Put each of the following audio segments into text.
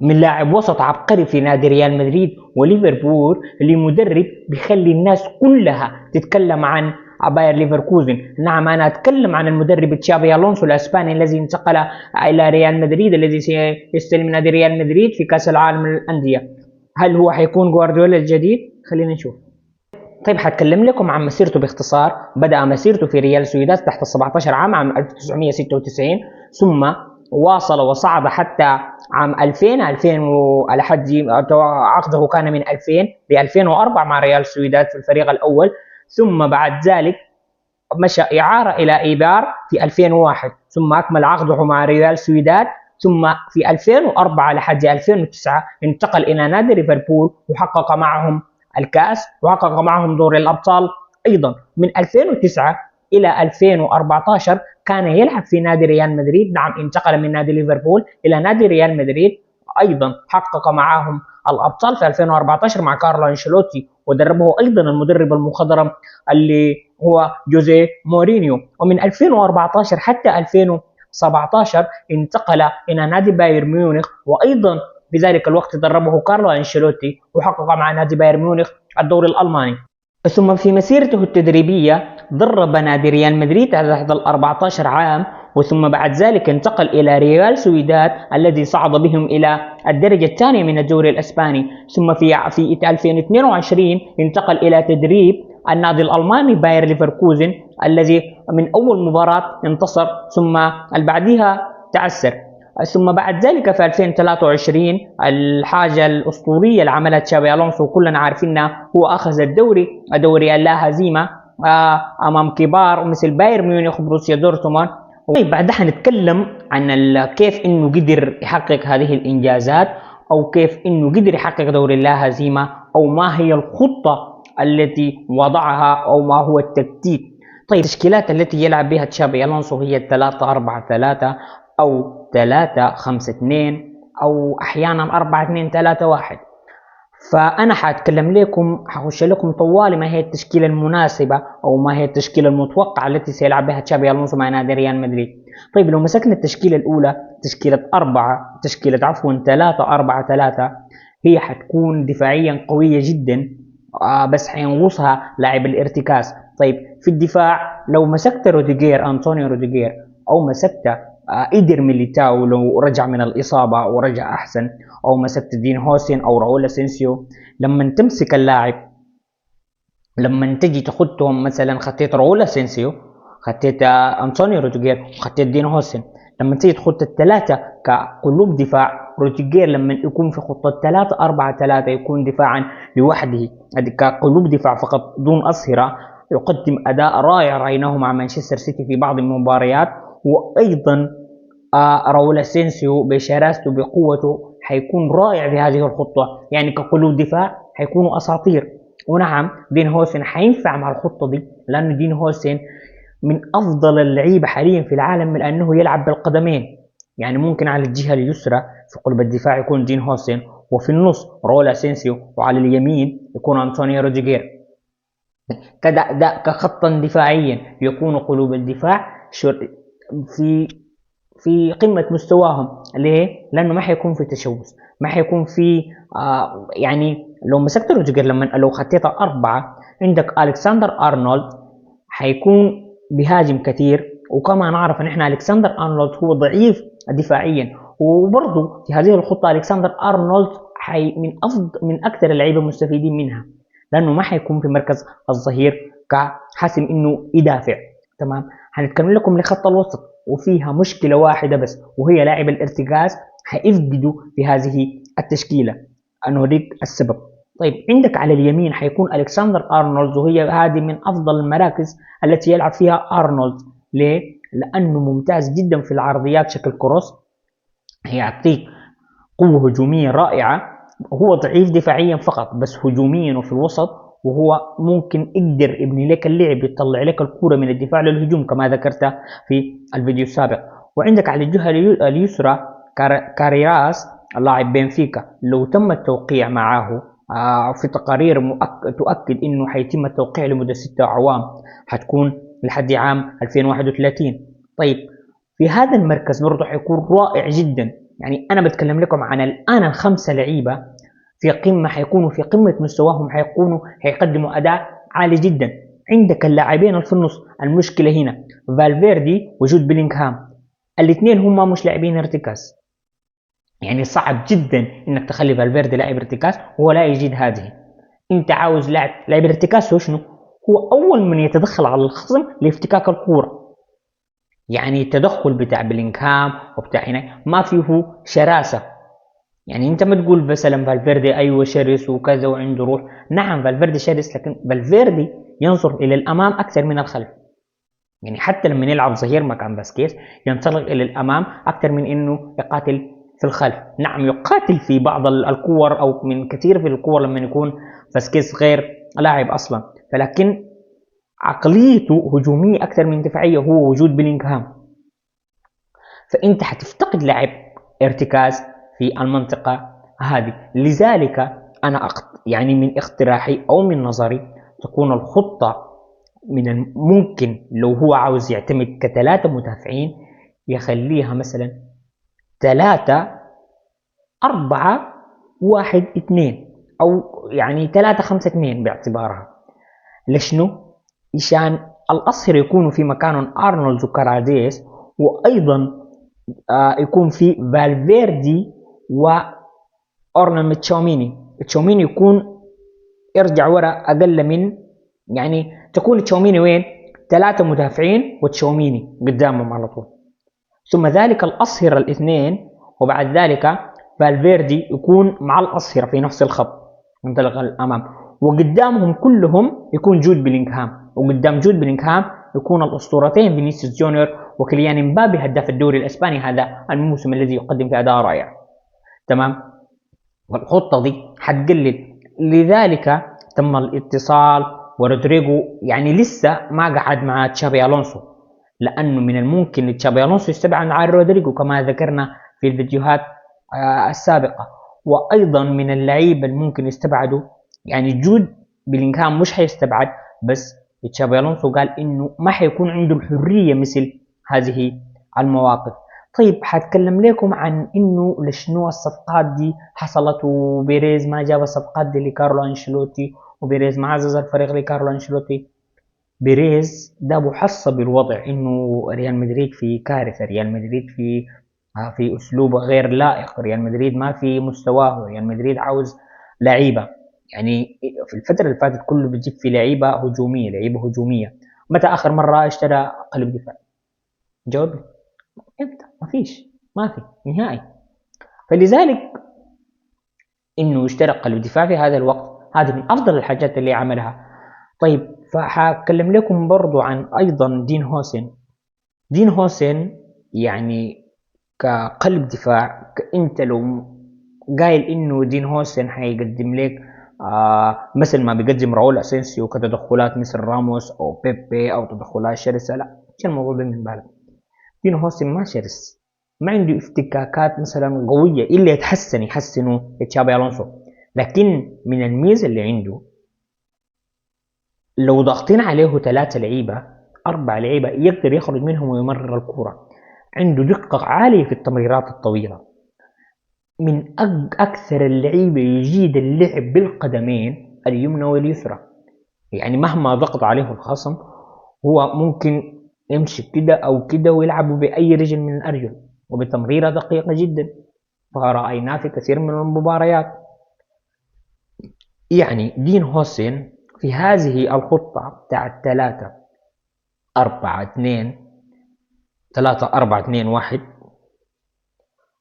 من لاعب وسط عبقري في نادي ريال مدريد وليفربول لمدرب بيخلي الناس كلها تتكلم عن باير ليفركوزن. نعم، أنا أتكلم عن المدرب تشافي ألونسو الأسباني الذي انتقل إلى ريال مدريد، الذي سيستلم نادي ريال مدريد في كأس العالم للأندية. هل هو حيكون جوارديولا الجديد؟ خلينا نشوف. طيب، حتكلم لكم عن مسيرته باختصار. بدأ مسيرته في ريال سويداد تحت 17 عام 1996، ثم واصل وصعد حتى عام 2000 لحد عقده كان من 2000 ل 2004 مع ريال سويداد في الفريق الأول، ثم بعد ذلك مشى إعارة إلى إيبار في 2001، ثم أكمل عقده مع ريال سويداد، ثم في 2004 لحد 2009 انتقل إلى نادي ليفربول وحقق معهم الكأس وحقق معهم دور الأبطال. أيضا من 2009 إلى 2014 كان يلعب في نادي ريال مدريد. نعم، انتقل من نادي ليفربول إلى نادي ريال مدريد، أيضا حقق معهم الأبطال في 2014 مع كارلو أنشيلوتي، ودربه أيضا المدرب المخضرم اللي هو جوزيه مورينيو. ومن 2014 حتى 2017 انتقل إلى نادي بايرن ميونخ، وأيضا في ذلك الوقت دربه كارلو أنشيلوتي وحقق مع نادي بايرن ميونخ الدوري الألماني. ثم في مسيرته التدريبية درب نادي ريال مدريد تحت 14 عام، وثم بعد ذلك انتقل إلى ريال سويداد الذي صعد بهم إلى الدرجة الثانية من الدوري الإسباني، ثم في 2022 انتقل إلى تدريب النادي الألماني باير ليفركوزن الذي من أول مباراة انتصر ثم بعدها تعثر. ثم بعد ذلك في 2023 الحاجة الأسطورية اللي عملها تشافي ألونسو كلنا عارفينها، هو أخذ الدوري اللا هزيمة أمام كبار مثل بايرن ميونخ وبروسيا دورتموند. طيب، بعدها حنتكلم عن كيف إنه قدر يحقق هذه الإنجازات، أو كيف إنه قدر يحقق دوري اللا هزيمة، أو ما هي الخطة التي وضعها، أو ما هو التكتيك. طيب، التشكيلات التي يلعب بها تشافي ألونسو هي 3-4-3 أو 3-5-2 أو أحيانا 4-2-3-1. فأنا حأتكلم لكم، حخش لكم طوالي ما هي التشكيلة المناسبة أو ما هي التشكيلة المتوقعة التي سيلعب بها تشافي ألونسو مع نادي ريال مدريد. طيب، لو مسكنا التشكيلة الأولى، تشكيلة 3-4-3، هي حتكون دفاعيا قوية جدا، بس حينغصها لاعب الارتكاز. طيب، في الدفاع لو مسكت أنطونيو روديجير، أو مسكت إيدر ميليتاو لو رجع من الإصابة ورجع أحسن، أو مسكت دين هوسين أو راؤول أسينسيو، لما تمسك اللاعب، لما تجي تاخدهم مثلا خطيت راؤول أسينسيو، خطيت أنطونيو روديجير، وخطيت دين هوسين، لما تيجي تخط الثلاثة كقلوب دفاع، روديجير لما يكون في خطة 3-4-3 يكون دفاعا لوحده كقلوب دفاع فقط دون أصهرة، يقدم أداء رائع رأيناه مع مانشستر سيتي في بعض المباريات. وأيضا راؤول أسينسيو بشراسته بقوته حيكون رائع في هذه الخطة، يعني كقلوب دفاع حيكونوا أساطير. ونعم، دين هوسين حينفع مع الخطة دي، لأنه دين هوسين من أفضل اللعيبة حاليا في العالم لأنه يلعب بالقدمين. يعني ممكن على الجهة اليسرى في قلب الدفاع يكون دين هوسين، وفي النص راؤول أسينسيو، وعلى اليمين يكون أنطونيو روديجير. كخطا دفاعيا يكون قلوب الدفاع في قمة مستواهم. ليه؟ لأنه ما حيكون في تشوش، ما حيكون في يعني لو مسكت روديجر لو خطيت 4 عندك ألكسندر أرنولد حيكون بيهاجم كثير، وكما نعرف ان احنا ألكسندر أرنولد هو ضعيف دفاعيا، وبرضه في هذه الخطة ألكسندر أرنولد من أكثر اللعيبة مستفيدين منها، لأنه ما حيكون في مركز الظهير كحاسم انه يدافع. تمام، هنتكلم لكم لخط الوسط وفيها مشكلة واحدة بس، وهي لاعب الارتكاز حيفقدوا في هذه التشكيلة. أنوريك السبب. طيب، عندك على اليمين حيكون ألكسندر أرنولد، وهي هذه من أفضل المراكز التي يلعب فيها أرنولد. ليه؟ لأنه ممتاز جدا في العرضيات شكل كروس، يعطيك قوة هجومية رائعة. هو ضعيف دفاعيا فقط، بس هجوميا وفي الوسط، وهو ممكن يقدر يبني لك اللعب، يطلع لك الكرة من الدفاع للهجوم كما ذكرت في الفيديو السابق. وعندك على الجهة اليسرى كاريراس لاعب بنفيكا، لو تم التوقيع معه في تقارير تؤكد انه حيتم التوقيع لمدة 6 أعوام، حتكون لحد عام 2031. طيب، في هذا المركز برضه حيكون رائع جدا يعني أنا بتكلم لكم عن الآن الخمسة لعيبة في قمة، حيكونوا في قمة مستواهم، حيقدموا أداء عالي جدا. عندك اللاعبين اللي في النص، المشكلة هنا فالفيردي وجود بيلينغهام، الاثنين هم مش لاعبين ارتكاز. يعني صعب جدا انك تخلي فالفيردي لاعب ارتكاز وهو لا يجيد هذه. انت عاوز لاعب ارتكاز، هو شنو؟ هو اول من يتدخل على الخصم لافتكاك الكوره. يعني التدخل بتاع بلينغهام وبتاع هنا ما فيه شراسه. يعني انت ما تقول مثلا فالفيردي ايوه شرس وكذا وعنده روح، نعم فالفيردي شرس، لكن فالفيردي ينظر الى الامام اكثر من الخلف. يعني حتى لما يلعب ظهير مكان باسكيز ينطلق الى الامام اكثر من انه يقاتل في الخلف. نعم يقاتل في بعض الكور او من كثير في الكور لما يكون فاسكيز غير لاعب اصلا، فلكن عقليته هجوميه اكثر من دفاعيه، هو وجود بيلينغهام. فانت حتفتقد لاعب ارتكاز في المنطقه هذه. لذلك انا يعني من اقتراحي او من نظري تكون الخطه من الممكن لو هو عاوز يعتمد كثلاثة مدافعين يخليها مثلا 3-4-1-2، أو يعني 3-5-2 باعتبارها. لشنو؟ عشان الأصهر يكونوا في مكانهم أرنولد وكاراديس، وأيضا يكون في فالفيردي وأورنا تشاوميني يكون يرجع ورا أقل من، يعني تكون تشاوميني وين؟ 3 مدافعين وتشاوميني قدامهم على طول، ثم ذلك الأصهر الاثنين، وبعد ذلك فالفيردي يكون مع الأصهر في نفس الخط منطلق الأمام، وقدامهم كلهم يكون جود بيلينغهام، وقدام جود بيلينغهام يكون الأسطورتين فينيسيوس جونيور وكيليان امبابي هداف الدوري الإسباني هذا الموسم الذي يقدم في أداء رائع. تمام. والخطة دي حتقلل. لذلك تم الاتصال، ورودريجو يعني لسه ما قعد مع تشابي ألونسو، لأنه من الممكن لتشابي ألونسو يستبعد عن رودريجو كما ذكرنا في الفيديوهات السابقة. وأيضا من اللعيبة الممكن يستبعدوا، يعني جود بيلينغهام مش حيستبعد، بس تشابي ألونسو قال إنه ما حيكون عنده الحرية مثل هذه المواقف. طيب حاتكلم لكم عن انه لشنو الصفقات دي حصلت، وبيريز ما جاب الصفقات دي لكارلو انشيلوتي، وبيريز ما عزز الفريق لكارلو انشيلوتي. بيريز ده محصب الوضع انه ريال مدريد في كارثه، ريال مدريد في اسلوبه غير لائق، ريال مدريد ما في مستواه، ريال مدريد عاوز لعيبه. يعني في الفتره اللي فاتت كله بيجيب في لعيبه هجوميه. متى اخر مره اشترى قلب دفاع؟ جاوب. امتى؟ ما في نهائي. فلذلك انه اشترى قلب دفاع في هذا الوقت، هذه من افضل الحاجات اللي عملها. طيب فحكلم لكم برضو عن ايضا دين هوسن. دين هوسن يعني كقلب دفاع، انت لو قايل انه دين هوسن حيقدم لك مثل ما بيقدم راؤول اسينسيو كتدخلات مثل راموس او بيبي او تدخلات شرسه، لا، مش الموضوع ده من بالك. دين هوسن ما شرس، ما عنده افتكاكات مثلا قويه الا يحسنوا تشابي الونسو، لكن من الميزه اللي عنده لو ضاغطين عليه 3 لعيبه 4 لعيبه يقدر يخرج منهم ويمرر الكره. عنده دقه عاليه في التمريرات الطويله، من اكثر اللعيبه يجيد اللعب بالقدمين اليمنى واليسرى. يعني مهما ضغط عليه الخصم هو ممكن يمشي كده او كده ويلعبوا باي رجل من الارجل وبتمريره دقيقه جدا، فرأيناه في كثير من المباريات. يعني دين هوسن في هذه الخطة بتاعت 3-4-2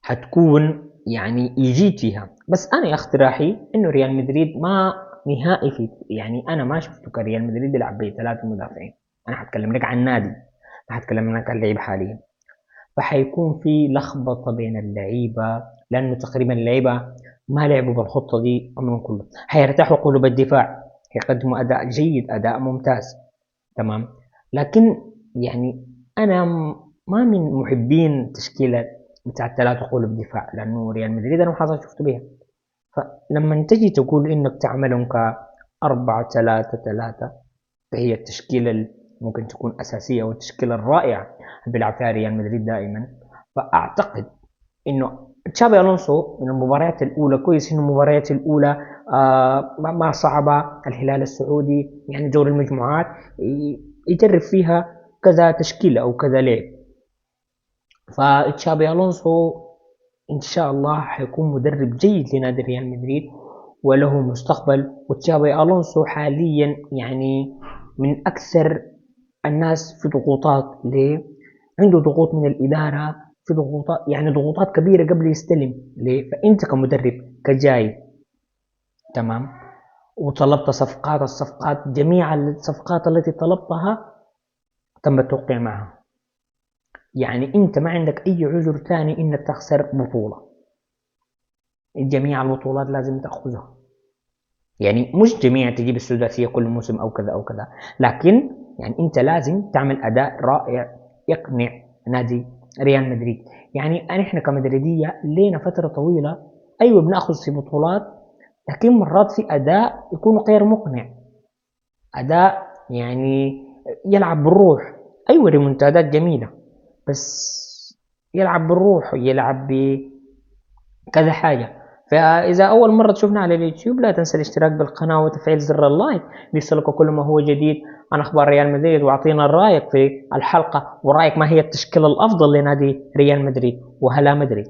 حتكون يعني يجيد فيها. بس أنا اقتراحي إنه ريال مدريد ما نهائي في، يعني أنا ما شفته كريال مدريد يلعب ب3 مدافعين. أنا حتكلم لك عن نادي، ما حتكلم لك عن اللعيبة حاليا. فحيكون في لخبطة بين اللعيبة، لأنه تقريبا اللعيبة ما لعبوا بالخطة دي عمرهم كله. حيرتاحوا قلوب الدفاع، حيقدموا أداء جيد، أداء ممتاز. تمام. لكن يعني أنا ما من محبين تشكيلة بتاع 3 قلوب دفاع، لأنه ريال مدريد أنا ما حصل شفت بيها. فلما تجي تقول إنك تعملهم 4-3-3، فهي التشكيلة اللي ممكن تكون أساسية والتشكيلة الرائعة بيلعب فيها ريال مدريد دائما. فأعتقد إنه تشابي ألونسو من المباريات الأولى كويس إنه المباريات الأولى ما صعبة. الهلال السعودي يعني دور المجموعات يجرب فيها كذا تشكيلة أو كذا لعب. فتشابي ألونسو إن شاء الله حيكون مدرب جيد لنادي ريال مدريد وله مستقبل. وتشابي ألونسو حاليا يعني من أكثر الناس في ضغوطات. ليه؟ عنده ضغوط من الإدارة، في ضغوطات يعني ضغوطات كبيرة قبل يستلم. ليه؟ فأنت كمدرب كجاي تمام وطلبت صفقات، الصفقات جميع الصفقات التي طلبتها تم التوقيع معها، يعني أنت ما عندك أي عذر ثاني إنك تخسر بطولة. جميع البطولات لازم تأخذها، يعني مش جميع تجيب السداسية كل موسم أو كذا أو كذا، لكن يعني أنت لازم تعمل أداء رائع يقنع نادي ريال مدريد. يعني إحنا كمدريدية لينا فترة طويلة أيوة بنأخذ في بطولات، لكن مرات في أداء يكون غير مقنع، أداء يعني يلعب بالروح. أيوة ريمونتادات جميلة، بس يلعب بالروح، يلعب بكذا حاجة. فإذا أول مرة تشوفنا على اليوتيوب لا تنسى الاشتراك بالقناة وتفعيل زر اللايك ليصلك كل ما هو جديد عن أخبار ريال مدريد. وأعطينا رأيك في الحلقة ورأيك ما هي التشكيلة الأفضل لنادي ريال مدريد. وهلا مدريد.